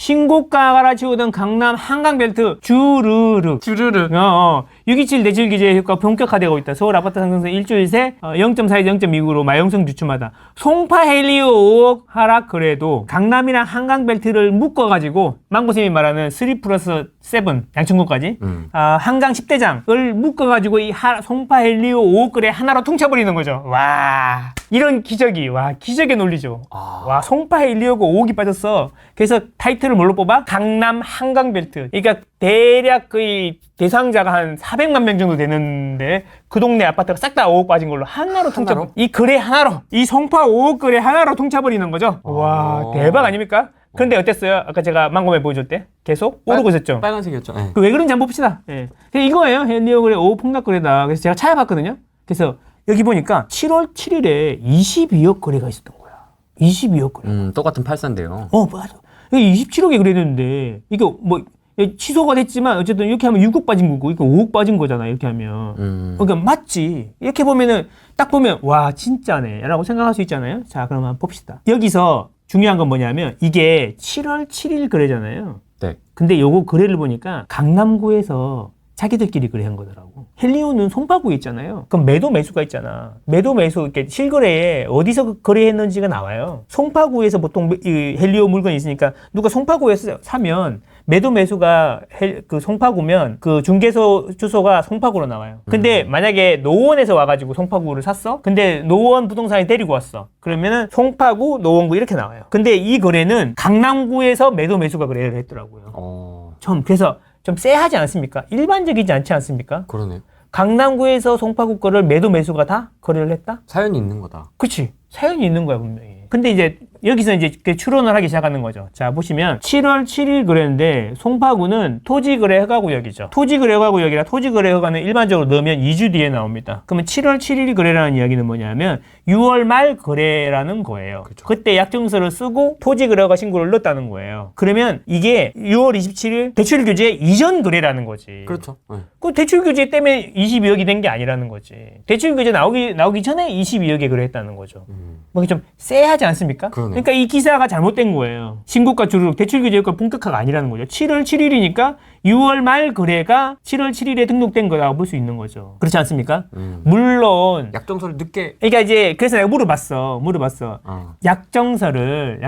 신고가 갈아치우던 강남 한강벨트 주르륵 6.27 대출 규제 효과 본격화되고 있다. 서울 아파트 상승세 일주일 새 0.4에서 0.29로 마용성 주춤하다. 송파 헬리오 5억 하락 그래도 강남이랑 한강벨트를 묶어가지고 망고쌤이 말하는 3+7 양천구까지 한강 10대장을 묶어가지고 이 송파 헬리오 5억 거래 하나로 퉁쳐버리는 거죠. 와, 이런 기적이, 와, 기적의 논리죠. 와, 송파 헬리오가 5억이 빠졌어. 그래서 타이틀을 뭘로 뽑아? 강남 한강벨트. 그러니까 대략 거의 대상자가 한 400만 명 정도 되는데 그 동네 아파트가 싹 다 5억 빠진 걸로 하나로 통쳐, 이 거래 하나로, 이 송파 5억 거래 하나로 통쳐버리는 거죠. 와, 대박 아닙니까? 그런데 어땠어요? 아까 제가 망고맨 보여줬대? 계속 오르고 있었죠? 빨간색이었죠. 네. 왜 그런지 한번 봅시다. 예. 이거예요. 헬리오 거래 5억 폭락 거래다. 그래서 제가 찾아봤거든요. 그래서 여기 보니까 7월 7일에 22억 거래가 있었던 거야. 22억 거래. 똑같은 84인데요. 맞아. 27억에 거래됐는데, 이거 뭐, 취소가 됐지만, 어쨌든 이렇게 하면 6억 빠진 거고, 이거 5억 빠진 거잖아, 이렇게 하면. 그러니까 맞지. 이렇게 보면은, 딱 보면, 와, 진짜네. 라고 생각할 수 있잖아요. 자, 그럼 한번 봅시다. 여기서 중요한 건 뭐냐면, 이게 7월 7일 거래잖아요. 네. 근데 요거 거래를 보니까 강남구에서 자기들끼리 거래한 거더라고. 헬리오는 송파구에 있잖아요. 그럼 매도 매수가 있잖아. 매도 매수, 이렇게 실거래에 어디서 거래했는지가 나와요. 송파구에서 보통 이 헬리오 물건이 있으니까 누가 송파구에서 사면 매도 매수가 그 송파구면 그 중개소 주소가 송파구로 나와요. 근데 만약에 노원에서 와가지고 송파구를 샀어? 근데 노원 부동산이 데리고 왔어. 그러면은 송파구, 노원구 이렇게 나와요. 근데 이 거래는 강남구에서 매도 매수가 거래를 했더라고요. 그래서 좀 쎄하지 않습니까? 일반적이지 않지 않습니까? 그러네요. 강남구에서 송파구 거를 매도 매수가 다 거래를 했다? 사연이 있는 거다. 그치. 사연이 있는 거야, 분명히. 근데 이제 여기서 이제 추론을 하기 시작하는 거죠. 자, 보시면 7월 7일 거래인데 송파구는 토지거래허가구역이죠. 토지거래허가구역이라 토지거래허가는 일반적으로 넣으면 2주 뒤에 나옵니다. 그러면 7월 7일 거래라는 이야기는 뭐냐면 6월 말 거래라는 거예요. 그렇죠. 그때 약정서를 쓰고 토지거래허가 신고를 넣었다는 거예요. 그러면 이게 6월 27일 대출규제 이전 거래라는 거지. 그렇죠. 네. 그 대출규제 때문에 22억이 된 게 아니라는 거지. 대출규제 나오기 전에 22억에 거래했다는 거죠. 뭐 좀 쎄하지 않습니까? 그러네요. 그러니까 이 기사가 잘못된 거예요. 신고가 주르륵 대출규제 효과 본격화가 아니라는 거죠. 7월 7일이니까 6월 말 거래가 7월 7일에 등록된 거라고 볼 수 있는 거죠. 그렇지 않습니까? 물론 약정서를 늦게. 그러니까 이제 그래서 내가 물어봤어. 약정서를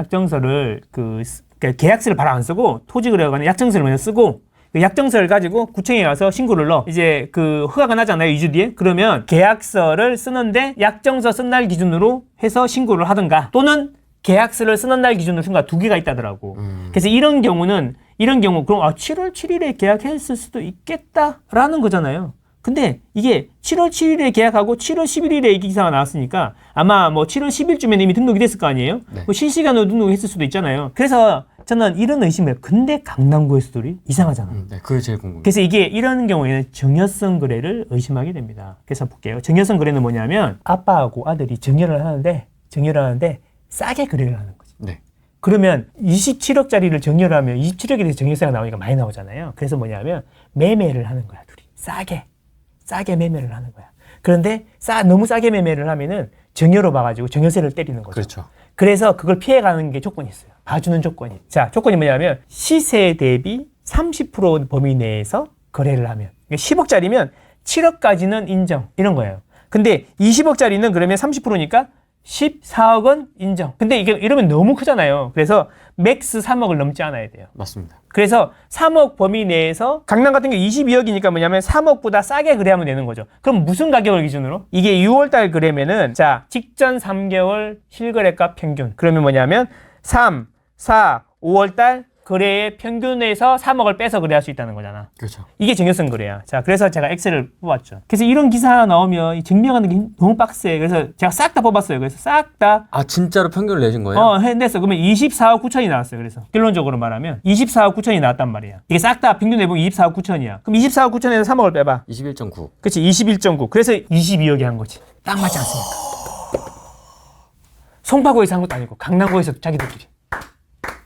그러니까 계약서를 바로 안 쓰고 토지거래허가는 약정서를 먼저 쓰고 그 약정서를 가지고 구청에 가서 신고를 넣어. 이제 그 허가가 나잖아요. 2주 뒤에. 그러면 계약서를 쓰는데 약정서 쓴 날 기준으로 해서 신고를 하든가 또는 계약서를 쓰는 날 기준으로 신고가 두 개가 있다더라고. 그래서 이런 경우 그럼 7월 7일에 계약했을 수도 있겠다라는 거잖아요. 근데 이게 7월 7일에 계약하고 7월 11일에 이 기사가 나왔으니까 아마 뭐 7월 10일쯤에 이미 등록이 됐을 거 아니에요? 네. 뭐 실시간으로 등록했을 수도 있잖아요. 그래서 저는 이런 의심을 해요. 근데 강남구에서들이 이상하잖아. 네, 그게 제일 궁금해요. 그래서 이게 이런 경우에는 정여성 거래를 의심하게 됩니다. 그래서 볼게요. 정여성 거래는 뭐냐면 아빠하고 아들이 정여를 하는데 싸게 거래를 하는 거지. 네. 그러면 27억짜리를 정여를 하면 27억에 대해서 정여세가 나오니까 많이 나오잖아요. 그래서 뭐냐면 매매를 하는 거야, 둘이. 싸게 매매를 하는 거야. 그런데 너무 싸게 매매를 하면은 정여로 봐가지고 정여세를 때리는 거죠. 그렇죠. 그래서 그걸 피해가는 게 조건이 있어요. 봐주는 조건이. 자, 조건이 뭐냐면 시세 대비 30% 범위 내에서 거래를 하면. 10억짜리면 7억까지는 인정. 이런 거예요. 근데 20억짜리는 그러면 30%니까 14억은 인정. 근데 이게 이러면 너무 크잖아요. 그래서 맥스 3억을 넘지 않아야 돼요. 맞습니다. 그래서 3억 범위 내에서 강남 같은 게 22억이니까 뭐냐면 3억보다 싸게 거래하면 되는 거죠. 그럼 무슨 가격을 기준으로? 이게 6월달 거래면은 자, 직전 3개월 실거래가 평균. 그러면 뭐냐면 3, 4, 5월달 거래의 평균에서 3억을 빼서 거래할 수 있다는 거잖아. 그렇죠. 이게 정여성 거래야. 자, 그래서 제가 엑셀을 뽑았죠. 그래서 이런 기사 나오면 증명하는 게 너무 빡세. 그래서 제가 싹 다 뽑았어요. 그래서 싹 다. 아, 진짜로 평균을 내신 거예요? 냈어. 그러면 24억 9천이 나왔어요. 그래서 결론적으로 말하면 24억 9천이 나왔단 말이야. 이게 싹 다 평균 내보면 24억 9천이야. 그럼 24억 9천에서 3억을 빼봐. 21.9. 그치, 21.9. 그래서 22억이 한 거지. 딱 맞지 않습니까? 송파구에서 한 것도 아니고 강남구에서 자기들끼리.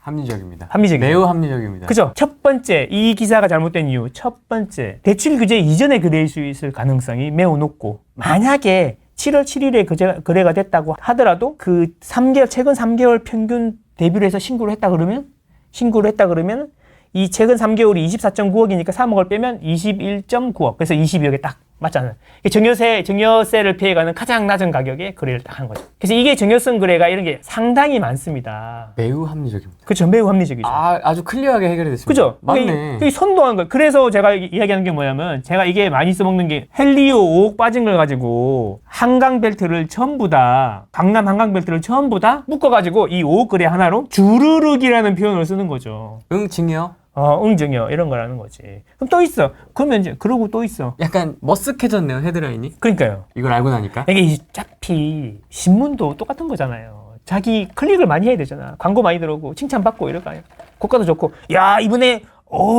합리적입니다. 합리적이에요. 매우 합리적입니다. 그죠? 첫 번째, 이 기사가 잘못된 이유. 첫 번째, 대출 규제 이전에 거래일 수 있을 가능성이 매우 높고, 만약에 7월 7일에 거래가 됐다고 하더라도 그 최근 3개월 평균 대비로 해서 신고를 했다 그러면 신고를 했다 그러면 이 최근 3개월이 24.9억이니까 3억을 빼면 21.9억. 그래서 22억에 딱 맞잖아요. 증여세를 피해가는 가장 낮은 가격에 거래를 딱 한 거죠. 그래서 이게 증여성 거래가 이런 게 상당히 많습니다. 매우 합리적입니다. 그렇죠. 매우 합리적이죠. 아주 클리어하게 해결이 됐습니다. 그죠? 맞네. 이게 선도한 거. 그래서 제가 이야기하는 게 뭐냐면 제가 이게 많이 써먹는 게 헬리오 5억 빠진 걸 가지고 한강벨트를 전부 다 강남 한강벨트를 전부 다 묶어가지고 이 5억 거래 하나로 주르륵이라는 표현을 쓰는 거죠. 증여. 응증여 이런 거라는 거지. 그럼 또 있어. 그러면 이제 그러고 또 있어. 약간 머쓱해졌네요, 헤드라인이. 그러니까요. 이걸 알고 나니까. 이게 어차피 신문도 똑같은 거잖아요. 자기 클릭을 많이 해야 되잖아. 광고 많이 들어오고 칭찬받고 이럴 거 아니야. 고가도 좋고. 야 이번에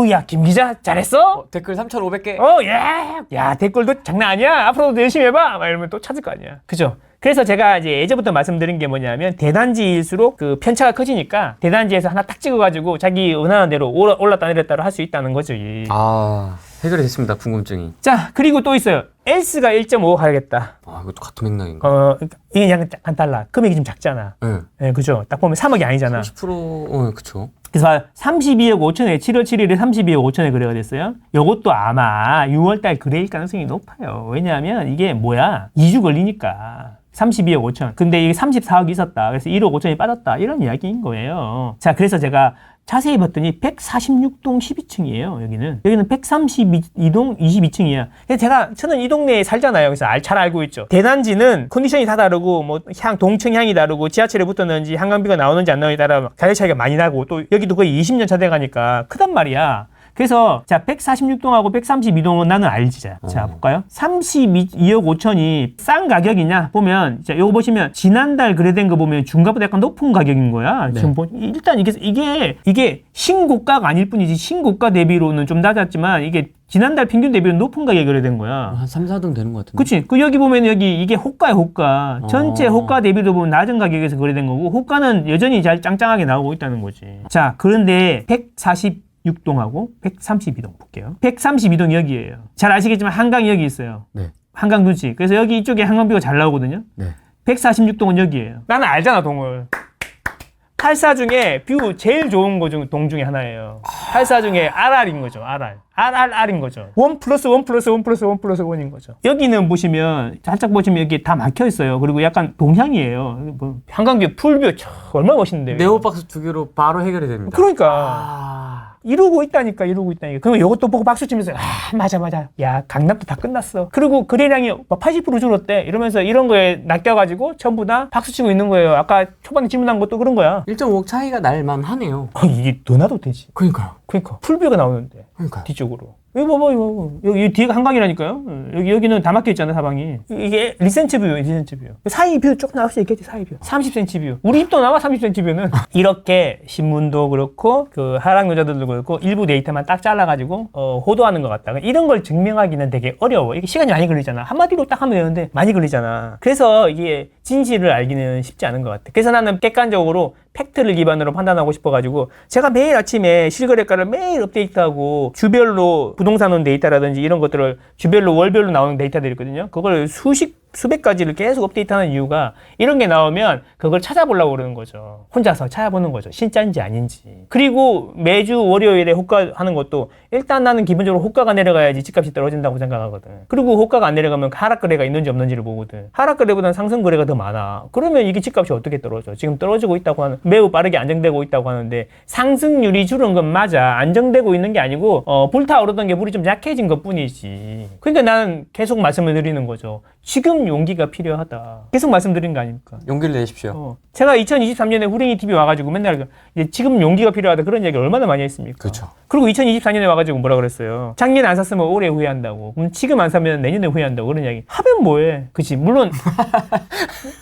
야 김 기자 잘했어? 댓글 3,500개. 야 댓글도 장난 아니야. 앞으로도 열심히 해봐. 막 이러면 또 찾을 거 아니야. 그죠? 그래서 제가 이제 예전부터 말씀드린 게 뭐냐면 대단지일수록 그 편차가 커지니까 대단지에서 하나 딱 찍어가지고 자기 원하는 대로 올랐다 내렸다를 할 수 있다는 거죠. 해결이 됐습니다, 궁금증이. 자 그리고 또 있어요. 엘스가 1.5 가야겠다. 이것도 같은 맥락인가? 이게 약간 달라. 금액이 좀 작잖아. 네, 그죠? 딱 보면 3억이 아니잖아. 30%, 그쵸. 그래서 32억 5천에 7월 7일에 32억 5천에 거래가 됐어요. 요것도 아마 6월달 거래일 가능성이 높아요. 왜냐하면 이게 2주 걸리니까. 32억 5천. 근데 이게 34억이 있었다. 그래서 1억 5천이 빠졌다. 이런 이야기인 거예요. 자, 그래서 제가 자세히 봤더니 146동 12층이에요. 여기는 132동 22층이야. 저는 이 동네에 살잖아요. 그래서 잘 알고 있죠. 대단지는 컨디션이 다 다르고 동층 향이 다르고 지하철에 붙었는지 한강비가 나오는지 안 나오는지 따라 가격 차이가 많이 나고 또 여기도 거의 20년 차 돼가니까 크단 말이야. 그래서 자 146동하고 132동은 나는 알지. 자 볼까요? 32억 5천이 싼 가격이냐 보면 자 요거 보시면 지난달 거래된 거 보면 중가보다 약간 높은 가격인 거야. 네. 지금 일단 이게 신고가가 아닐 뿐이지 신고가 대비로는 좀 낮았지만 이게 지난달 평균 대비로 높은 가격에 거래된 거야. 한 3, 4등 되는 것 같은데. 그치. 여기 보면 이게 호가야, 호가. 전체 호가 대비로 보면 낮은 가격에서 거래된 거고, 호가는 여전히 잘 짱짱하게 나오고 있다는 거지. 자, 그런데 146동하고 132동 볼게요. 132동 여기예요. 잘 아시겠지만 한강이 여기 있어요. 네. 한강 두지. 그래서 여기 이쪽에 한강뷰가 잘 나오거든요. 네. 146동은 여기예요. 나는 알잖아, 동을. 84 중에 뷰 제일 좋은 동 중에 하나예요. 84 중에 RR인 거죠. RR인 거죠. 1 플러스 1 플러스 1 플러스 1 플러스 1인 거죠. 여기는 살짝 보시면 여기 다 막혀 있어요. 그리고 약간 동향이에요. 한강뷰, 풀뷰, 얼마나 멋있는데요. 네오박스 2개로 바로 해결이 됩니다. 그러니까. 이러고 있다니까. 그러면 이것도 보고 박수 치면서 맞아. 야, 강남도 다 끝났어. 그리고 거래량이 80% 줄었대. 이러면서 이런 거에 낚여가지고 전부 다 박수 치고 있는 거예요. 아까 초반에 질문한 것도 그런 거야. 1.5억 차이가 날만 하네요. 이게 더 나도 되지. 그러니까요. 풀뷰가 나오는데. 뒤쪽으로. 이거 여기 뒤가 한강이라니까요. 여기는 다 막혀 있잖아요, 사방이. 이게 리센츠 뷰. 사이 뷰 조금 나올 수 있겠지, 사이 뷰. 30cm 뷰. 우리 입도 나와, 30cm 뷰는. 이렇게 신문도 그렇고, 하락 노자들도 그렇고, 일부 데이터만 딱 잘라가지고, 호도하는 것 같다. 이런 걸 증명하기는 되게 어려워. 이게 시간이 많이 걸리잖아. 한마디로 딱 하면 되는데, 많이 걸리잖아. 그래서 이게 진실을 알기는 쉽지 않은 것 같아. 그래서 나는 객관적으로 팩트를 기반으로 판단하고 싶어가지고, 제가 매일 아침에 실거래가를 매일 업데이트하고, 주별로 부동산 데이터라든지 이런 것들을 주별로 월별로 나오는 데이터들이 있거든요. 그걸 수백 가지를 계속 업데이트하는 이유가 이런 게 나오면 그걸 찾아보려고 그러는 거죠. 혼자서 찾아보는 거죠. 진짜인지 아닌지. 그리고 매주 월요일에 호가하는 것도 일단 나는 기본적으로 호가가 내려가야지 집값이 떨어진다고 생각하거든. 그리고 호가가 안 내려가면 하락 거래가 있는지 없는지를 보거든. 하락 거래보다는 상승 거래가 더 많아. 그러면 이게 집값이 어떻게 떨어져? 지금 떨어지고 있다고 하는, 매우 빠르게 안정되고 있다고 하는데 상승률이 줄은 건 맞아. 안정되고 있는 게 아니고 불타오르던 게 물이 좀 약해진 것 뿐이지. 그러니까 나는 계속 말씀을 드리는 거죠. 지금 용기가 필요하다. 계속 말씀드린 거 아닙니까? 용기를 내십시오. 제가 2023년에 후랭이 TV 와가지고 맨날 이제 지금 용기가 필요하다 그런 얘기 얼마나 많이 했습니까? 그렇죠. 그리고 2024년에 와가지고 뭐라 그랬어요? 작년에 안 샀으면 올해 후회한다고. 그럼 지금 안 사면 내년에 후회한다고 그런 이야기. 하면 뭐해? 그치? 물론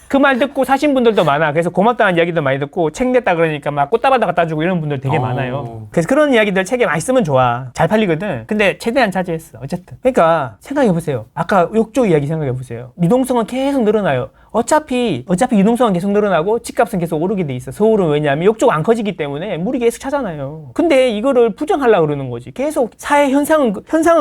그 말 듣고 사신 분들도 많아. 그래서 고맙다는 이야기도 많이 듣고 책 냈다 그러니까 막 꽃다발도 갖다 주고 이런 분들 되게 많아요. 그래서 그런 이야기들 책에 많이 쓰면 좋아. 잘 팔리거든. 근데 최대한 자제했어. 어쨌든. 그러니까 생각해보세요. 아까 욕조 이야기 생각해보세요. 유동성은 계속 늘어나요. 어차피 유동성은 계속 늘어나고 집값은 계속 오르게 돼 있어. 서울은 왜냐하면 욕조가 안 커지기 때문에 물이 계속 차잖아요. 근데 이거를 부정하려고 그러는 거지. 계속 사회 현상은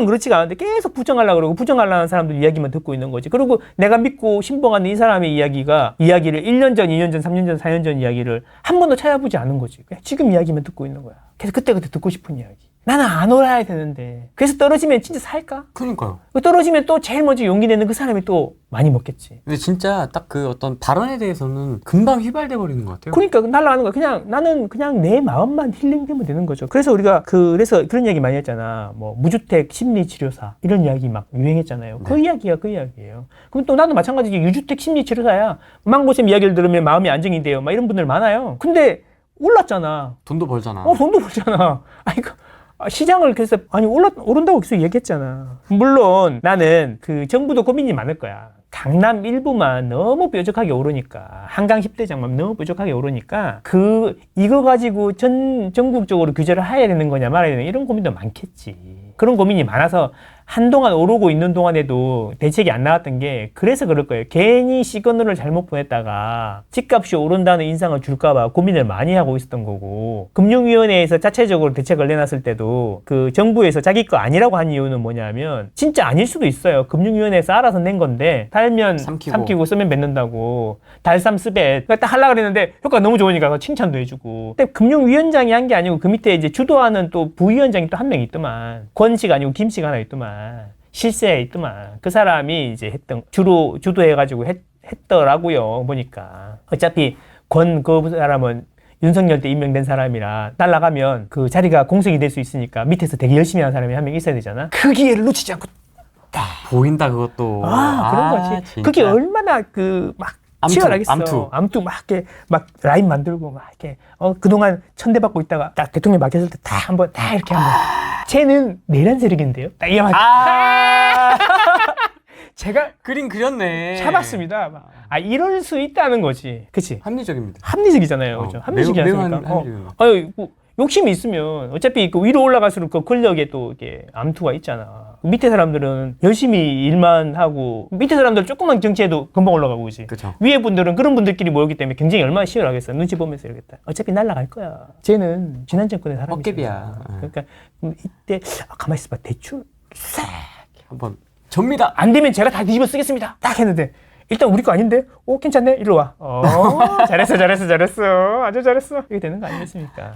그렇지가 않은데 계속 부정하려고 그러고 부정하려는 사람들 이야기만 듣고 있는 거지. 그리고 내가 믿고 신봉하는 이 사람의 이야기를 1년 전, 2년 전, 3년 전, 4년 전 이야기를 한 번도 찾아보지 않은 거지. 그냥 지금 이야기만 듣고 있는 거야. 그래서 그때그때 듣고 싶은 이야기. 나는 안 올라야 되는데. 그래서 떨어지면 진짜 살까? 그러니까요. 떨어지면 또 제일 먼저 용기 내는 그 사람이 또 많이 먹겠지. 근데 진짜 딱 그 어떤 발언에 대해서는 금방 휘발돼 버리는 것 같아요. 그러니까 날아가는 거야. 그냥 나는 그냥 내 마음만 힐링되면 되는 거죠. 그래서 우리가 그래서 그런 이야기 많이 했잖아. 뭐 무주택 심리 치료사 이런 이야기 막 유행했잖아요. 네. 그 이야기예요. 그럼 또 나도 마찬가지지. 유주택 심리 치료사야. 망고쌤 이야기를 들으면 마음이 안정이 돼요. 막 이런 분들 많아요. 근데 올랐잖아. 돈도 벌잖아. 돈도 벌잖아. 아니 시장을 그래서 오른다고 계속 얘기했잖아. 물론 나는 그 정부도 고민이 많을 거야. 강남 일부만 너무 뾰족하게 오르니까 한강 10대장만 너무 뾰족하게 오르니까 이거 가지고 전국적으로 규제를 해야 되는 거냐 말아야 되는 이런 고민도 많겠지. 그런 고민이 많아서 한동안 오르고 있는 동안에도 대책이 안 나왔던 게 그래서 그럴 거예요. 괜히 시그널을 잘못 보냈다가 집값이 오른다는 인상을 줄까봐 고민을 많이 하고 있었던 거고, 금융위원회에서 자체적으로 대책을 내놨을 때도 그 정부에서 자기 거 아니라고 한 이유는 뭐냐면 진짜 아닐 수도 있어요. 금융위원회에서 알아서 낸 건데 달면 삼키고 쓰면 맺는다고 달삼 스벳 딱 하려고 그랬는데 효과가 너무 좋으니까 칭찬도 해주고. 근데 금융위원장이 한 게 아니고 그 밑에 이제 주도하는 또 부위원장이 또 한 명 있더만. 권씨가 아니고 김씨가 하나 있더만. 실세에 있더만. 그 사람이 이제 주도해가지고 했더라고요. 보니까. 어차피 그 사람은 윤석열 때 임명된 사람이라 날아가면 그 자리가 공석이 될 수 있으니까 밑에서 되게 열심히 하는 사람이 한 명 있어야 되잖아. 그 기회를 놓치지 않고 보인다 그것도. 그런 거지. 진짜. 그게 얼마나 막 치열하겠어. 암투 막 이렇게 막 라인 만들고 막 이렇게 그동안 천대받고 있다가 딱 대통령 맡겼을 때 다 한번 이렇게 한번. 쟤는 내란 세력인데요. 딱 이게 막 제가 그림 그렸네. 잡았습니다. 이럴 수 있다는 거지. 그치? 합리적입니다. 합리적이잖아요. 그죠? 합리적이지 않습니까? 욕심이 있으면 어차피 그 위로 올라갈수록 그 권력에 또 이렇게 암투가 있잖아. 밑에 사람들은 열심히 일만 하고 밑에 사람들 조금만 정치해도 금방 올라가고 그지. 그쵸. 위에 분들은 그런 분들끼리 모였기 때문에 경쟁이 얼마나 치열하겠어. 눈치 보면서 이러겠다. 어차피 날아갈 거야. 쟤는 지난 정권의 사람이잖아. 헛개비야. 그러니까 이때 가만히 있어봐. 대출 싹 한번 접니다. 안 되면 제가 다 뒤집어 쓰겠습니다. 딱 했는데 일단 우리 거 아닌데? 괜찮네. 이리로 와. 잘했어. 아주 잘했어. 이게 되는 거 아니겠습니까?